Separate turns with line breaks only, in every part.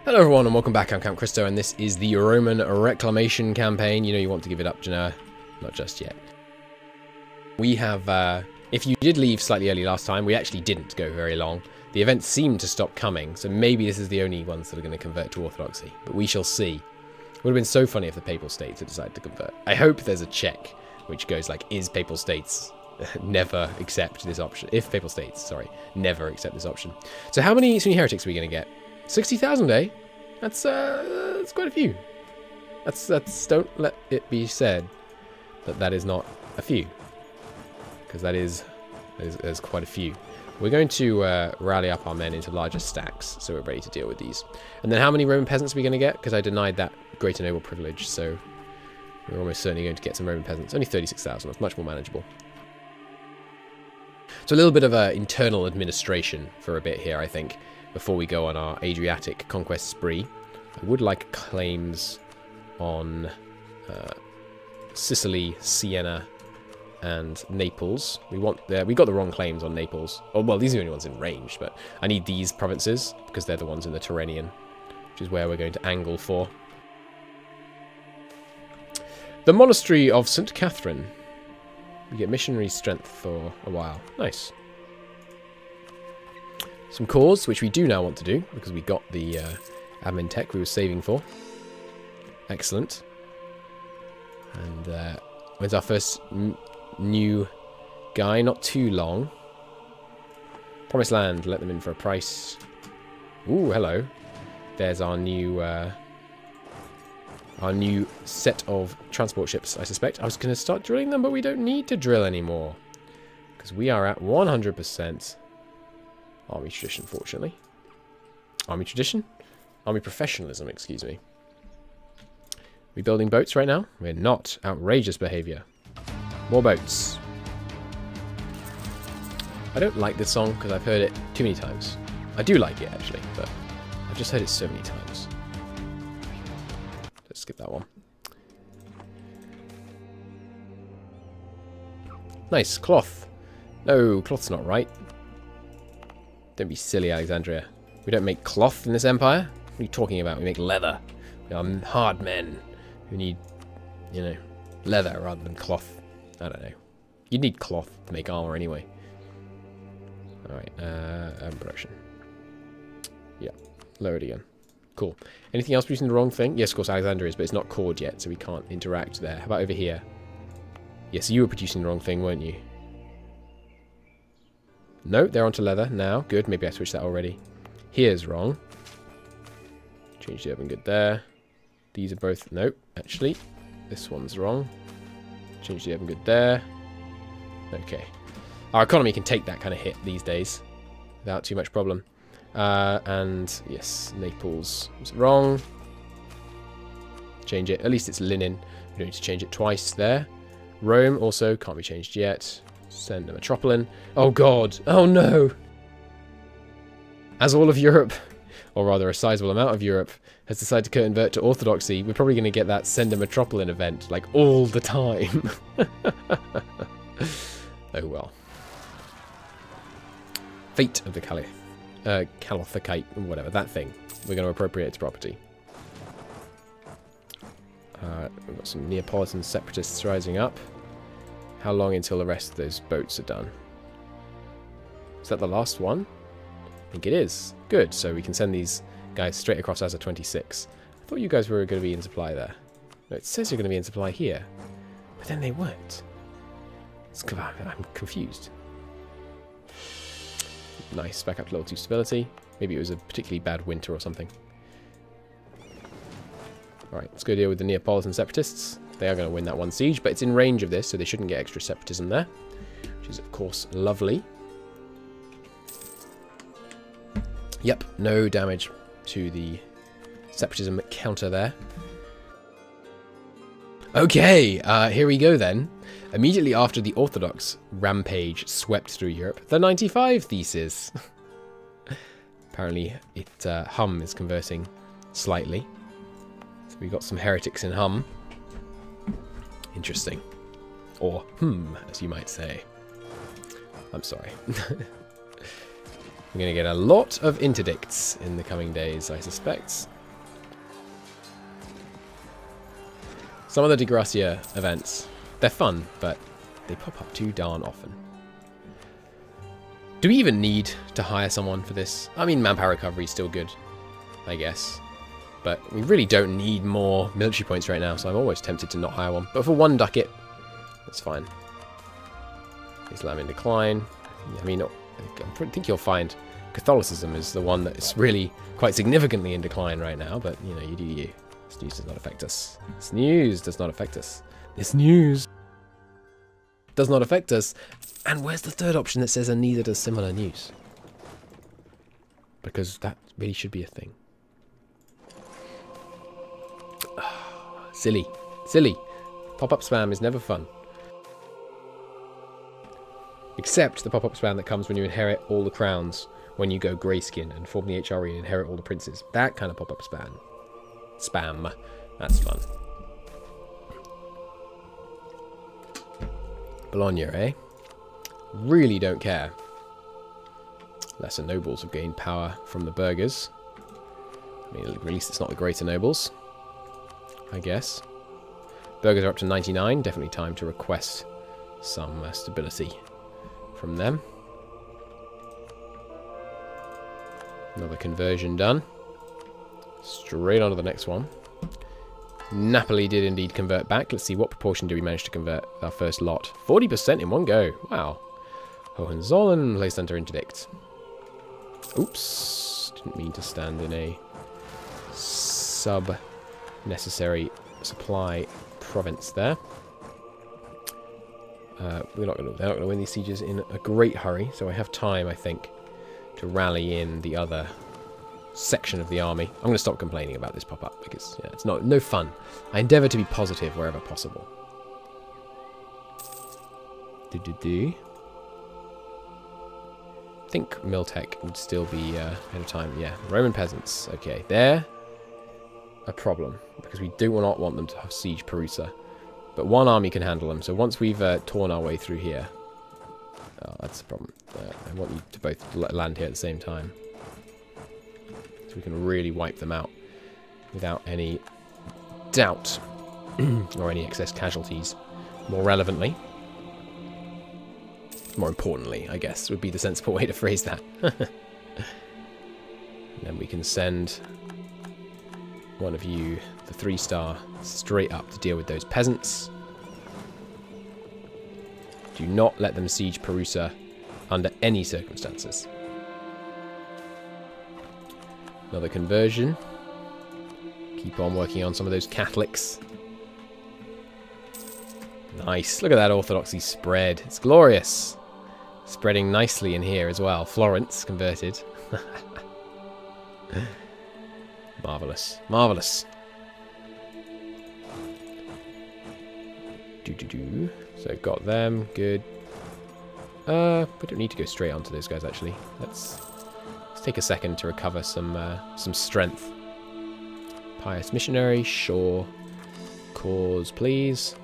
Hello everyone and welcome back, I'm Camp Christo and this is the Roman Reclamation campaign. You know you want to give it up, Genoa. Not just yet. We have, if you did leave slightly early last time, we actually didn't go very long. The events seemed to stop coming, so maybe this is the only ones that are going to convert to Orthodoxy. But we shall see. It would have been so funny if the Papal States had decided to convert. I hope there's a check which goes like, is Papal States never accept this option? If Papal States, sorry, never accept this option. So how many Sunni heretics are we going to get? 60,000, eh? That's quite a few. That's don't let it be said that that is not a few, because there's quite a few. We're going to rally up our men into larger stacks, so we're ready to deal with these. And then how many Roman peasants are we going to get? Because I denied that greater noble privilege, so we're almost certainly going to get some Roman peasants. Only 36,000. That's much more manageable. So a little bit of internal administration for a bit here, I think, before we go on our Adriatic conquest spree. I would like claims on Sicily, Siena, and Naples. We got the wrong claims on Naples. Oh, well, these are the only ones in range, but I need these provinces because they're the ones in the Tyrrhenian, which is where we're going to angle for. The Monastery of St. Catherine. We get missionary strength for a while. Nice. Some cores, which we do now want to do, because we got the admin tech we were saving for. Excellent. And when's our first new guy? Not too long. Promised Land, let them in for a price. Ooh, hello. There's our new set of transport ships, I suspect. I was going to start drilling them, but we don't need to drill anymore, because we are at 100%. Army tradition, fortunately. Army tradition? Army professionalism, excuse me. We building boats right now? We're not. Outrageous behaviour. More boats. I don't like this song because I've heard it too many times. I do like it, actually, but I've just heard it so many times. Let's skip that one. Nice. Cloth. No, cloth's not right. Don't be silly, Alexandria. We don't make cloth in this empire. What are you talking about? We make leather. We are hard men who need, you know, leather rather than cloth. I don't know. You'd need cloth to make armor anyway. Alright, production. Yeah, lower it again. Cool. Anything else producing the wrong thing? Yes, of course, Alexandria is, but it's not cored yet, so we can't interact there. How about over here? Yes, you were producing the wrong thing, weren't you? No, they're onto leather now. Good, maybe I switched that already. Here's wrong. Change the urban good there. These are both... Nope, actually. This one's wrong. Change the urban good there. Okay. Our economy can take that kind of hit these days without too much problem. And, yes, Naples was wrong. Change it. At least it's linen. We don't need to change it twice there. Rome also can't be changed yet. Send a metropolitan. Oh god. Oh no. As all of Europe, or rather a sizable amount of Europe, has decided to convert to Orthodoxy, we're probably going to get that send a metropolitan event, like, all the time. Oh well. Fate of the Caliph. Caliphate, whatever, that thing. We're going to appropriate its property. We've got some Neapolitan separatists rising up. How long until the rest of those boats are done? Is that the last one? I think it is. Good, so we can send these guys straight across as a 26. I thought you guys were going to be in supply there. No, it says you're going to be in supply here. But then they weren't. I'm confused. Nice, back up to level 2 stability. Maybe it was a particularly bad winter or something. Alright, let's go deal with the Neapolitan separatists. They are going to win that one siege, but it's in range of this, so they shouldn't get extra separatism there. Which is, of course, lovely. Yep, no damage to the separatism counter there. Okay, here we go then. Immediately after the Orthodox rampage swept through Europe, the 95 thesis. Apparently, Hum is converting slightly. So we got some heretics in Hum. Interesting. Or, as you might say. I'm sorry. I'm going to get a lot of interdicts in the coming days, I suspect. Some of the De Gracia events, they're fun, but they pop up too darn often. Do we even need to hire someone for this? I mean, manpower recovery is still good, I guess. But we really don't need more military points right now, so I'm always tempted to not hire one. But for 1 ducat, that's fine. Islam in decline. I mean, I think you'll find Catholicism is the one that is really quite significantly in decline right now, but, you know, you do you. This news does not affect us. This news does not affect us. This news does not affect us. And where's the third option that says, and neither does similar news? Because that really should be a thing. Silly. Silly. Pop-up spam is never fun. Except the pop-up spam that comes when you inherit all the crowns, when you go greyskin and form the HRE and inherit all the princes. That kind of pop-up spam. Spam. That's fun. Bologna, eh? Really don't care. Lesser nobles have gained power from the burghers. I mean, at least it's not the greater nobles, I guess. Burghers are up to 99. Definitely time to request some stability from them. Another conversion done. Straight on to the next one. Napoli did indeed convert back. Let's see, what proportion do we manage to convert our first lot? 40% in one go. Wow. Hohenzollern placed under interdict. Oops. Didn't mean to stand in a sub-necessary supply province there. They're not going to win these sieges in a great hurry, so I have time, I think, to rally in the other section of the army. I'm going to stop complaining about this pop-up because yeah, it's no fun. I endeavour to be positive wherever possible. I think Miltech would still be ahead of time. Yeah, Roman peasants. Okay, they're a problem because we do not want them to have siege Perusa. But one army can handle them. So once we've torn our way through here... Oh, that's the problem. I want you to both land here at the same time. So we can really wipe them out without any doubt. Or any excess casualties. More relevantly. More importantly, I guess, would be the sensible way to phrase that. And then we can send one of you, the 3-star, straight up to deal with those peasants. Do not let them siege Perusa under any circumstances. Another conversion. Keep on working on some of those Catholics. Nice. Look at that orthodoxy spread. It's glorious. Spreading nicely in here as well. Florence converted. Marvellous. Marvellous. So got them. Good. We don't need to go straight onto those guys, actually. Let's take a second to recover some strength. Pious missionary. Sure. Cause, please.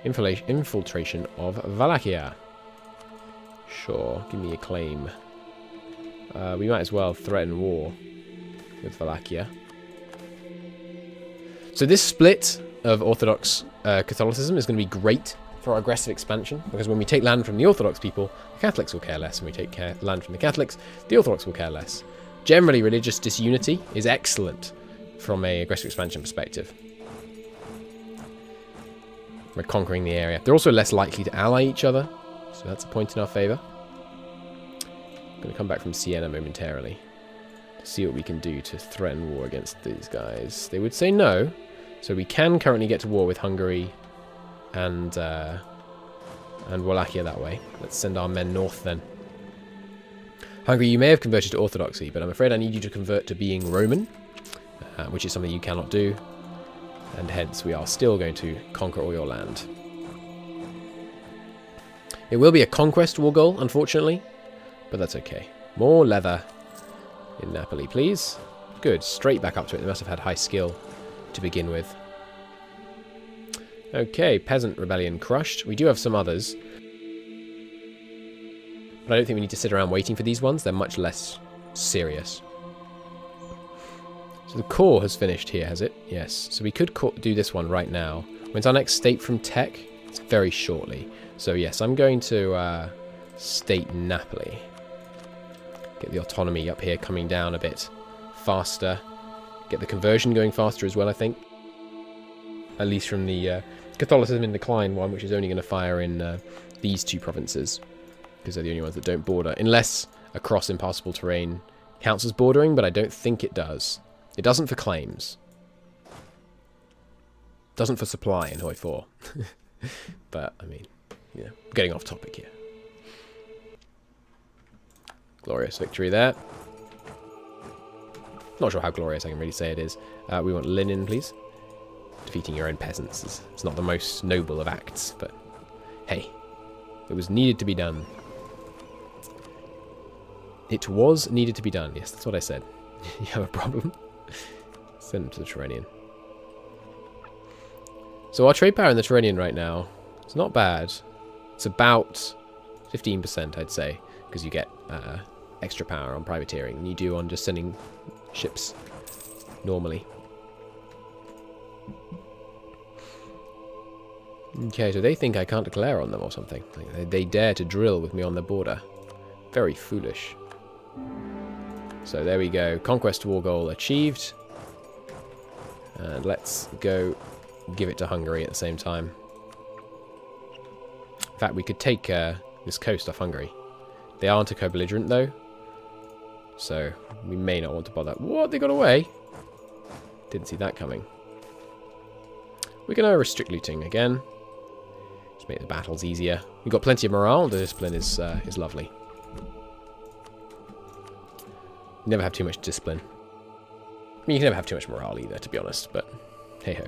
Infiltration of Wallachia. Sure. Give me a claim. We might as well threaten war with Wallachia. So this split of Orthodox Catholicism is going to be great for our aggressive expansion, because when we take land from the Orthodox people, the Catholics will care less. When we take land from the Catholics, the Orthodox will care less. Generally, religious disunity is excellent from an aggressive expansion perspective. We're conquering the area. They're also less likely to ally each other, so that's a point in our favour. I'm going to come back from Siena momentarily to see what we can do to threaten war against these guys. They would say no, so we can currently get to war with Hungary and Wallachia that way. Let's send our men north then. Hungary, you may have converted to Orthodoxy, but I'm afraid I need you to convert to being Roman, which is something you cannot do, and hence we are still going to conquer all your land. It will be a conquest war goal, unfortunately, but that's okay. More leather in Napoli, please. Good, straight back up to it. They must have had high skill to begin with. Okay, peasant rebellion crushed. We do have some others, but I don't think we need to sit around waiting for these ones. They're much less serious. So So the core has finished here, has it? Yes. So we could do this one right now. When's our next state from tech? It's very shortly. So yes, I'm going to state Napoli. Get the autonomy up here coming down a bit faster. Get the conversion going faster as well, I think. At least from the Catholicism in decline one, which is only going to fire in these two provinces. Because they're the only ones that don't border. Unless across impassable terrain counts as bordering, but I don't think it does. It doesn't for claims. Doesn't for supply in EU4. But, I mean, yeah, getting off topic here. Glorious victory there. Not sure how glorious I can really say it is. We want linen, please. Defeating your own peasants is it's not the most noble of acts, but hey, it was needed to be done. It was needed to be done. Yes, that's what I said. You have a problem? Send them to the Tyrrhenian. So our trade power in the Tyrrhenian right now, it's not bad. It's about 15%, I'd say, because you get extra power on privateering than you do on just sending ships normally. Okay, so they think I can't declare on them or something. They dare to drill with me on the border. Very foolish. So there we go. Conquest war goal achieved. And let's go give it to Hungary at the same time. In fact, we could take this coast off Hungary. They aren't a co-belligerent, though. So we may not want to bother. What? They got away? Didn't see that coming. We're going to restrict looting again. Just make the battles easier. We've got plenty of morale. The discipline is lovely. You never have too much discipline. I mean, you can never have too much morale either, to be honest, but hey-ho.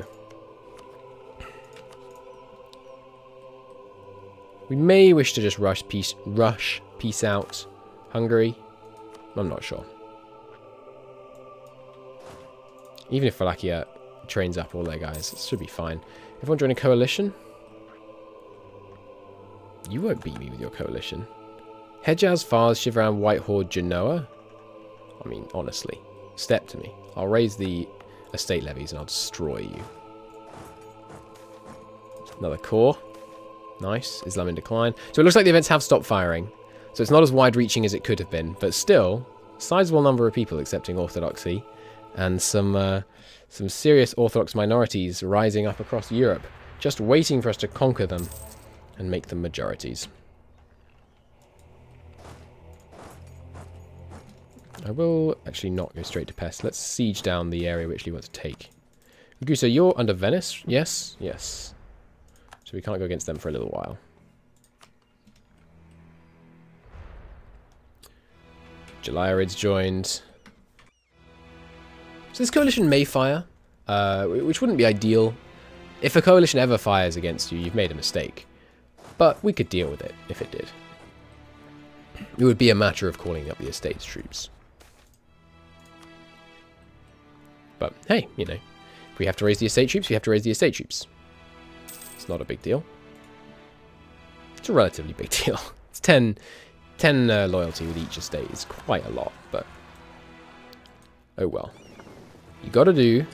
We may wish to just rush peace out Hungary. I'm not sure. Even if Wallachia trains up all their guys, it should be fine. Everyone join a coalition? You won't beat me with your coalition. Hejaz, Fars, Shivran, Whitehorde, Genoa? I mean, honestly. Step to me. I'll raise the estate levies and I'll destroy you. Another core. Nice. Islam in decline. So it looks like the events have stopped firing. So it's not as wide-reaching as it could have been. But still, a sizable number of people accepting orthodoxy. And some serious Orthodox minorities rising up across Europe. Just waiting for us to conquer them and make them majorities. I will actually not go straight to Pest. Let's siege down the area we actually want to take. Gusa, you're under Venice? Yes? Yes. So we can't go against them for a little while. Jaliarids joined. So this coalition may fire, which wouldn't be ideal. If a coalition ever fires against you, you've made a mistake. But we could deal with it if it did. It would be a matter of calling up the estates troops. But hey, you know, if we have to raise the estate troops, we have to raise the estate troops. It's not a big deal. It's a relatively big deal. It's 10 loyalty with each estate. It's quite a lot, but oh well. You gotta do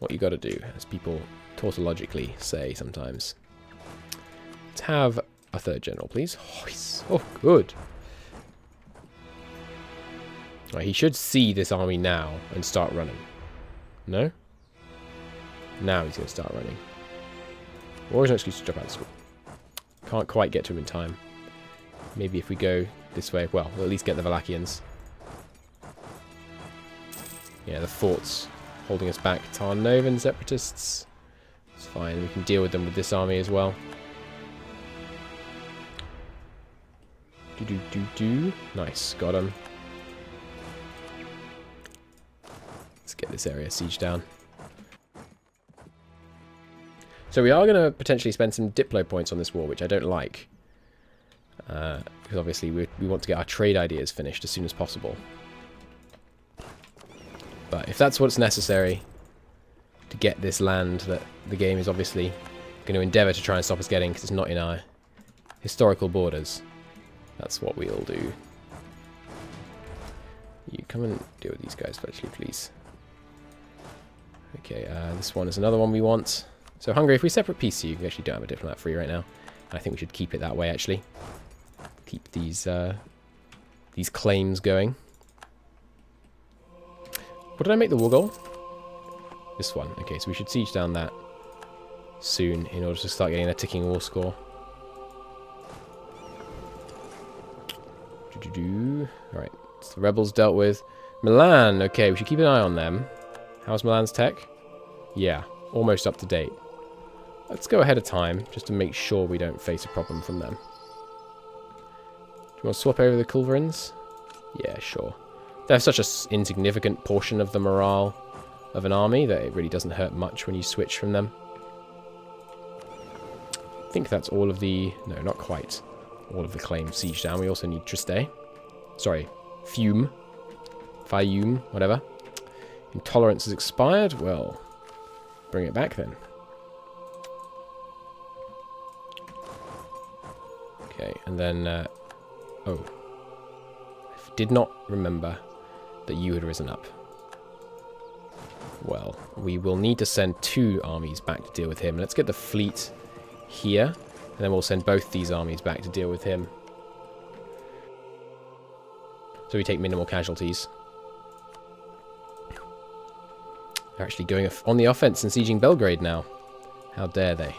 what you gotta do, as people tautologically say sometimes. Let's have a third general, please. Oh, good. Right, he should see this army now and start running. No? Now he's going to start running. Or is no excuse to drop out of school. Can't quite get to him in time. Maybe if we go this way, well, we'll at least get the Wallachians. Yeah, the forts holding us back. Tarnovan separatists. It's fine, we can deal with them with this army as well. Nice, got him. Let's get this area sieged down. So we are going to potentially spend some diplo points on this war, which I don't like. Because obviously we want to get our trade ideas finished as soon as possible. But if that's what's necessary to get this land that the game is obviously going to endeavour to try and stop us getting, because it's not in our historical borders, that's what we'll do. You come and deal with these guys, actually, please. Okay, this one is another one we want. So Hungary, if we separate peace you, we actually don't have a diplomat free right now. I think we should keep it that way, actually. Keep these claims going. What did I make the war goal? This one. Okay, so we should siege down that soon in order to start getting a ticking war score. Alright, so the rebels dealt with. Milan, okay, we should keep an eye on them. How's Milan's tech? Yeah, almost up to date. Let's go ahead of time, just to make sure we don't face a problem from them. Do you want to swap over the culverins? Yeah, sure. They have such an insignificant portion of the morale of an army that it really doesn't hurt much when you switch from them. I think that's all of the... No, not quite. All of the claims siege down. We also need Triste. Sorry, Fiume, whatever. Intolerance has expired. Well, bring it back then. Okay, and then... oh. I did not remember that you had risen up. Well, we will need to send 2 armies back to deal with him. Let's get the fleet here, and then we'll send both these armies back to deal with him. So we take minimal casualties. They're actually going on the offense and sieging Belgrade now. How dare they?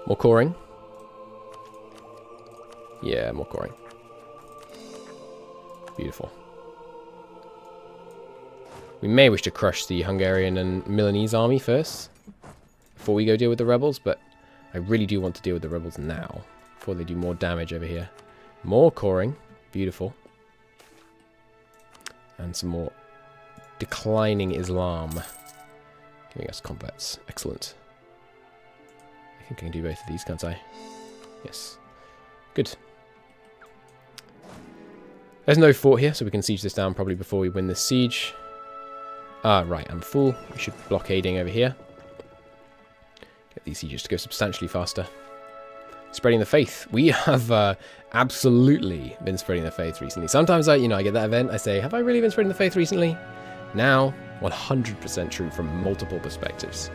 More coring? Yeah, more coring. Beautiful. We may wish to crush the Hungarian and Milanese army first, before we go deal with the rebels, but I really do want to deal with the rebels now, before they do more damage over here. More coring. Beautiful. And some more declining Islam. Giving us combats. Excellent. I think I can do both of these, can't I? Yes. Good. There's no fort here, so we can siege this down probably before we win this siege. Ah, right, I'm full. We should be blockading over here. Get these sieges to go substantially faster. Spreading the faith. We have absolutely been spreading the faith recently. Sometimes I get that event, I say, have I really been spreading the faith recently? Now, 100% true from multiple perspectives.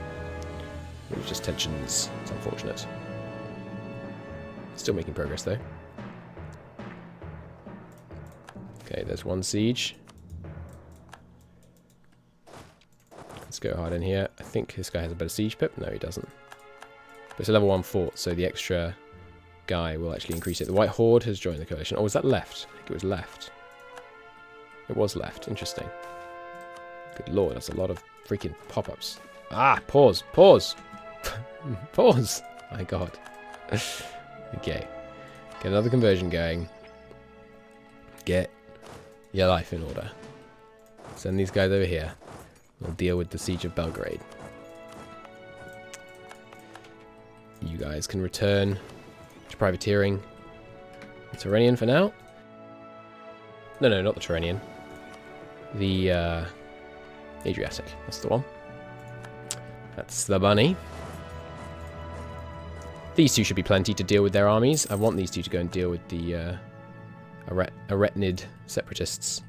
Religious tensions. It's unfortunate. Still making progress, though. Okay, there's one siege. Let's go hard in here. I think this guy has a better siege pip. No, he doesn't. But it's a level 1 fort, so the extra guy will actually increase it. The White Horde has joined the coalition. Oh, was that left? I think it was left. It was left. Interesting. Good lord, that's a lot of freaking pop-ups. Ah, pause. Pause. Pause. My god. Okay. Get another conversion going. Get your life in order. Send these guys over here. We'll deal with the siege of Belgrade. You guys can return to privateering. The Tyrrhenian for now. No, not the Tyrrhenian. The Adriatic. That's the one. That's the bunny. These two should be plenty to deal with their armies. I want these two to go and deal with the Aretnid separatists.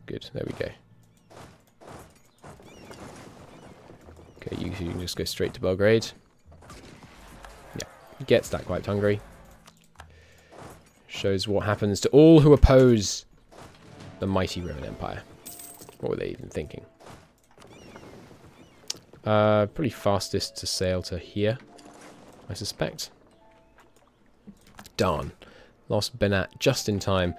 Good, there we go. Okay, you can just go straight to Belgrade. Yeah, get stack wiped Hungary. Shows what happens to all who oppose the mighty Roman Empire. What were they even thinking? Pretty fastest to sail to here, I suspect. Darn. Lost Benat just in time.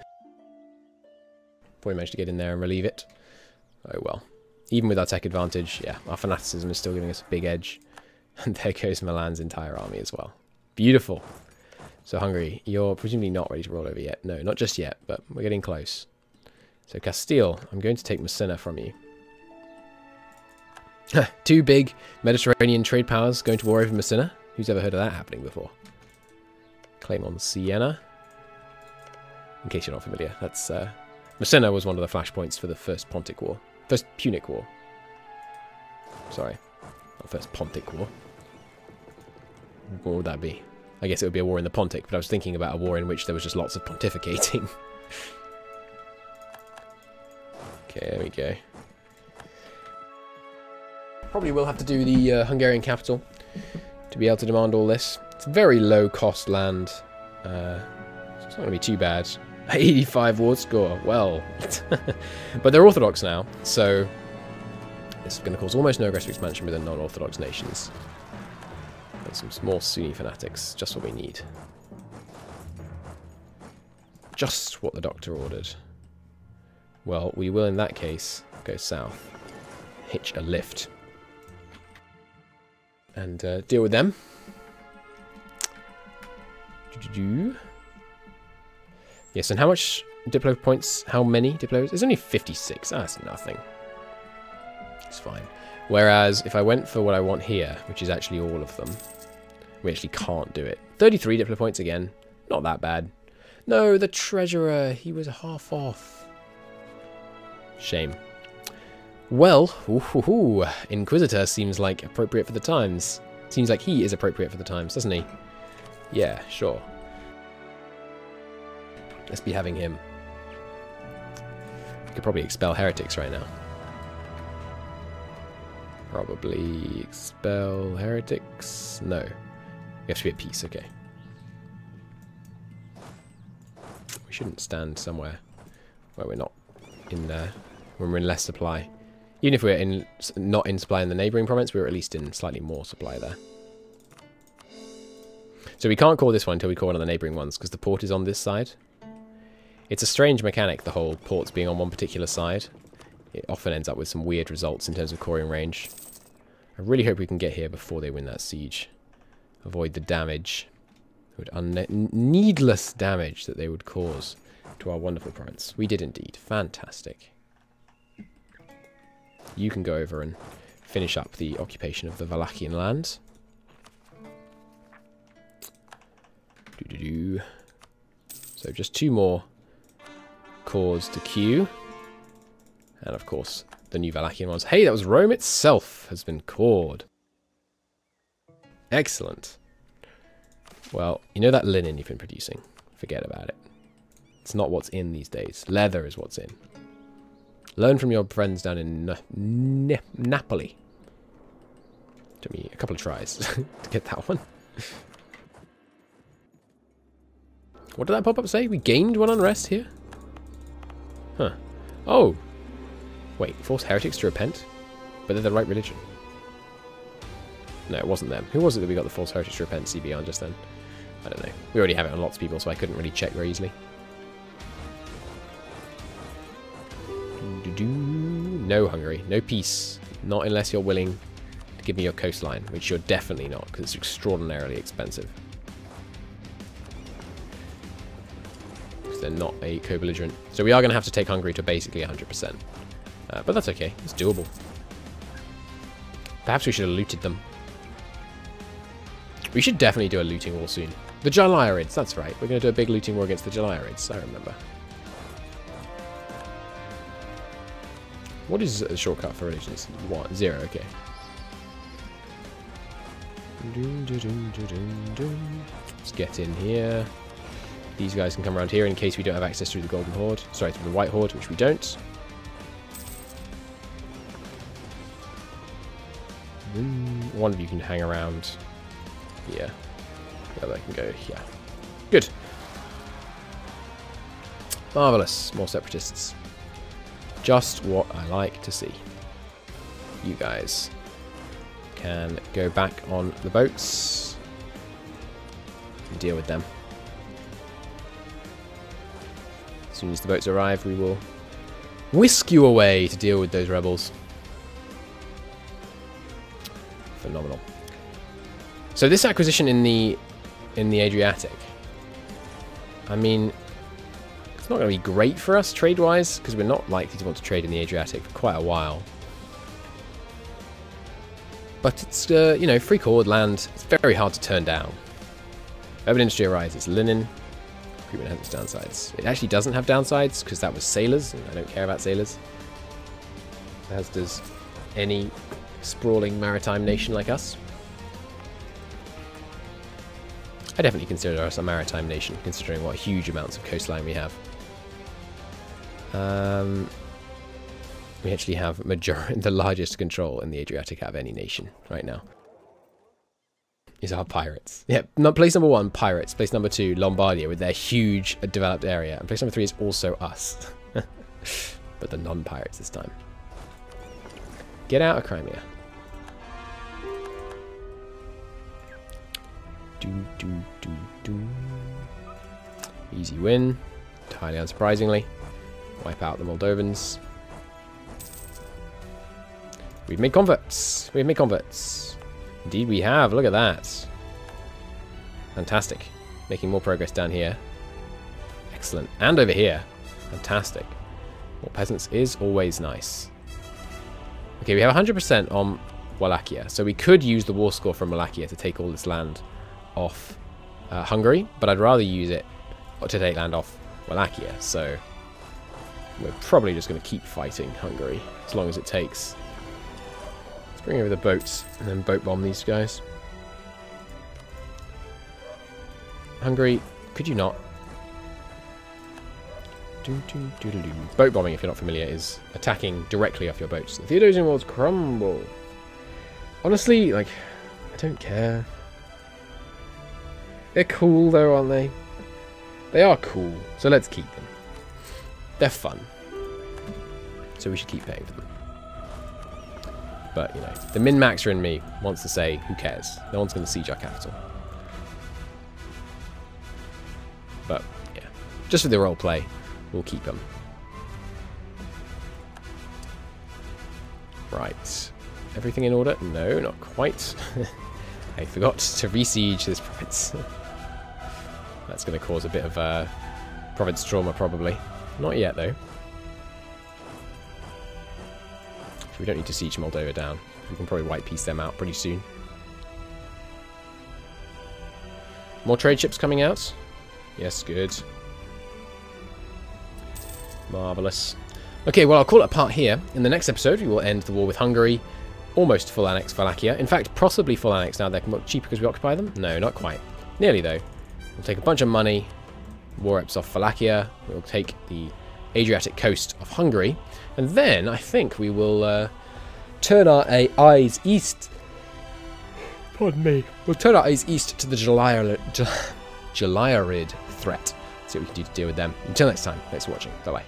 Before we managed to get in there and relieve it. Oh well. Even with our tech advantage, yeah, our fanaticism is still giving us a big edge. And there goes Milan's entire army as well. Beautiful. So Hungary, you're presumably not ready to roll over yet. No, not just yet, but we're getting close. So Castile, I'm going to take Messina from you. 2 big Mediterranean trade powers going to war over Messina. Who's ever heard of that happening before? Claim on Siena. In case you're not familiar, that's Messina was one of the flashpoints for the First Pontic War. First Punic War. Sorry. Not First Pontic War. What would that be? I guess it would be a war in the Pontic, but I was thinking about a war in which there was just lots of pontificating. Okay, there we go. Probably will have to do the Hungarian capital to be able to demand all this. It's very low cost land. So it's not going to be too bad. 85 ward score. Well, but they're Orthodox now, so this is going to cause almost no aggressive expansion within non-Orthodox nations. And some small Sunni fanatics, just what we need. Just what the doctor ordered. Well, we will in that case go south, hitch a lift, and deal with them. Yes, and how much Diplo points? How many Diplos? There's only 56. That's nothing. It's fine. Whereas if I went for what I want here, which is actually all of them, we actually can't do it. 33 Diplo points again. Not that bad. No, the treasurer. He was half off. Shame. Well, Inquisitor seems like appropriate for the times. Seems like he is appropriate for the times, doesn't he? Yeah, sure. Let's be having him. We could probably expel heretics right now. Probably expel heretics. No. We have to be at peace, okay. We shouldn't stand somewhere where we're not in there, when we're in less supply. Even if we're not in supply in the neighbouring province, we're at least in slightly more supply there. So we can't call this one until we call one of the neighbouring ones, because the port is on this side. It's a strange mechanic, the whole ports being on one particular side. It often ends up with some weird results in terms of coring range. I really hope we can get here before they win that siege. Avoid the damage. Needless damage that they would cause to our wonderful province. We did indeed. Fantastic. You can go over and finish up the occupation of the Wallachian lands. So just 2 more cores to queue. And of course, the new Wallachian ones. Hey, that was Rome itself has been cored. Excellent. Well, you know that linen you've been producing? Forget about it. It's not what's in these days. Leather is what's in. Learn from your friends down in Napoli. Took me a couple of tries to get that one. What did that pop-up say? We gained 1 unrest here? Huh. Oh! Wait, force heretics to repent? But they're the right religion. No, it wasn't them. Who was it that we got the force heretics to repent CB on just then? I don't know. We already have it on lots of people, so I couldn't really check very easily. No Hungary. No peace. Not unless you're willing to give me your coastline, which you're definitely not, because it's extraordinarily expensive. Because they're not a co-belligerent. So we are going to have to take Hungary to basically 100%. But that's okay. It's doable. Perhaps we should have looted them. We should definitely do a looting war soon. The Jalaiarids, that's right. We're going to do a big looting war against the Jalaiarids, I remember. What is a shortcut for religions? 0, okay. Let's get in here. These guys can come around here in case we don't have access through the Golden Horde. Sorry, through the White Horde, which we don't. One of you can hang around here. The other can go here. Good. Marvellous. More separatists. Just what I like to see. You guys can go back on the boats and deal with them. As soon as the boats arrive, we will whisk you away to deal with those rebels. Phenomenal. So this acquisition in the Adriatic, I mean, it's not going to be great for us trade-wise, because we're not likely to want to trade in the Adriatic for quite a while. But it's, you know, free chord land. It's very hard to turn down. Urban industry arises. Linen. Recruitment has its downsides. It actually doesn't have downsides, because that was sailors, and I don't care about sailors. As does any sprawling maritime nation like us. I definitely consider us a maritime nation, considering what huge amounts of coastline we have. We actually have the largest control in the Adriatic out of any nation right now. Is our pirates. Yeah, place number 1, pirates. Place number 2, Lombardia, with their huge developed area. And place number 3 is also us. But the non-pirates this time. Get out of Crimea. Easy win. Entirely unsurprisingly. Wipe out the Moldovans. We've made converts. We've made converts. Indeed we have. Look at that. Fantastic. Making more progress down here. Excellent. And over here. Fantastic. More peasants is always nice. Okay, we have 100% on Wallachia. So we could use the war score from Wallachia to take all this land off Hungary. But I'd rather use it to take land off Wallachia. So we're probably just going to keep fighting Hungary as long as it takes. Let's bring over the boats and then boat bomb these guys. Hungary, could you not? Boat bombing, if you're not familiar, is attacking directly off your boats. The Theodosian walls crumble. Honestly, like, I don't care. They're cool though, aren't they? They are cool, so let's keep them. They're fun. So we should keep paying for them. But, you know, the min-maxer in me wants to say, who cares? No one's going to siege our capital. But, yeah. Just for the role play, we'll keep them. Right. Everything in order? No, not quite. I forgot to re-siege this province. That's going to cause a bit of province trauma, probably. Not yet, though. We don't need to siege Moldova down. We can probably white piece them out pretty soon. More trade ships coming out? Yes, good. Marvellous. Okay, well, I'll call it a part here. In the next episode, we will end the war with Hungary. Almost full annex Wallachia. In fact, possibly full annex now. They're cheaper because we occupy them? No, not quite. Nearly, though. We'll take a bunch of money. War reps off Wallachia. We'll take the Adriatic coast of Hungary. And then, I think we will turn our eyes east. Pardon me. We'll turn our eyes east to the Gelarid threat. See what we can do to deal with them. Until next time, thanks for watching. Bye-bye.